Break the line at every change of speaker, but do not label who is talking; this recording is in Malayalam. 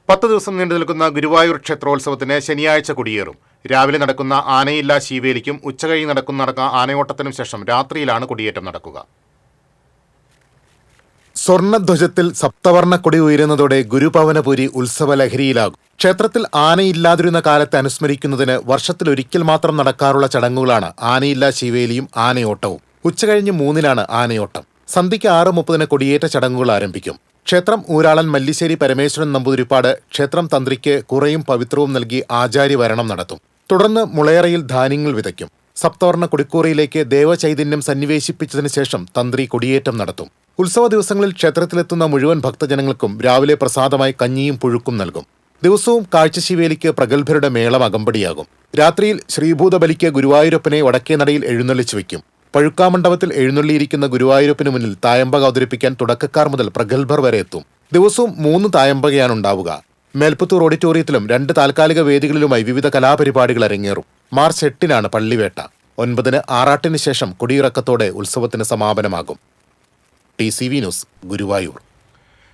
10 ദിവസം നീണ്ടു നിൽക്കുന്ന ഗുരുവായൂർ ക്ഷേത്രോത്സവത്തിന് ശനിയാഴ്ച കൊടിയേറും. രാവിലെ നടക്കുന്ന ആനയില്ലാ ശീവേലിക്കും ഉച്ചകഴിഞ്ഞ് നടക്കുന്ന ആനയോട്ടത്തിനും ശേഷം രാത്രിയിലാണ് കൊടിയേറ്റം നടക്കുക. സ്വർണ്ണധ്വജത്തിൽ സപ്തവർണ്ണ കൊടി ഉയരുന്നതോടെ ഗുരുപവനപുരി ഉത്സവ ലഹരിയിലാകും. ക്ഷേത്രത്തിൽ ആനയില്ലാതിരുന്ന കാലത്തെ അനുസ്മരിക്കുന്നതിന് വർഷത്തിലൊരിക്കൽ മാത്രം നടക്കാറുള്ള ചടങ്ങുകളാണ് ആനയില്ലാ ശീവേലിയും ആനയോട്ടവും. ഉച്ചകഴിഞ്ഞ് 3-നാണ് ആനയോട്ടം. സന്ധ്യയ്ക്ക് 6:30-ന് കൊടിയേറ്റ ചടങ്ങുകൾ ആരംഭിക്കും. ക്ഷേത്രം ഊരാളൻ മല്ലിശ്ശേരി പരമേശ്വരൻ നമ്പൂതിരിപ്പാട് ക്ഷേത്രം തന്ത്രിക്ക് കുറയും പവിത്രവും നൽകി ആചാര്യവരണം നടത്തും. തുടർന്ന് മുളയറയിൽ ധാന്യങ്ങൾ വിതയ്ക്കും. സപ്തവർണ്ണ കൊടിക്കൂറയിലേക്ക് ദേവചൈതന്യം സന്നിവേശിപ്പിച്ചതിനു ശേഷം തന്ത്രി കൊടിയേറ്റം നടത്തും. ഉത്സവ ദിവസങ്ങളിൽ ക്ഷേത്രത്തിലെത്തുന്ന മുഴുവൻ ഭക്തജനങ്ങൾക്കും രാവിലെ പ്രസാദമായി കഞ്ഞിയും പുഴുക്കും നൽകും. ദിവസവും കാഴ്ചശീവേലിക്ക് പ്രഗത്ഭരുടെ മേളം അകമ്പടിയാകും. രാത്രിയിൽ ശ്രീഭൂതബലിക്ക് ഗുരുവായൂരപ്പനെ വടക്കേനടയിൽ എഴുന്നള്ളിച്ചു വയ്ക്കും. പഴുക്കാമണ്ഡപത്തിൽ എഴുന്നള്ളിയിരിക്കുന്ന ഗുരുവായൂരപ്പന് മുന്നിൽ തായമ്പക അവതരിപ്പിക്കാൻ തുടക്കക്കാർ മുതൽ പ്രഗത്ഭർ വരെ എത്തും. ദിവസവും 3 തായമ്പകയാണ് ഉണ്ടാവുക. മേൽപ്പത്തൂർ ഓഡിറ്റോറിയത്തിലും 2 താൽക്കാലിക വേദികളിലുമായി വിവിധ കലാപരിപാടികൾ അരങ്ങേറും. മാർച്ച് 8-നാണ് പള്ളിവേട്ട. 9-ന് ആറാട്ടിന് ശേഷം കൊടിയിറക്കത്തോടെ ഉത്സവത്തിന് സമാപനമാകും. TCV news, Guruvayur.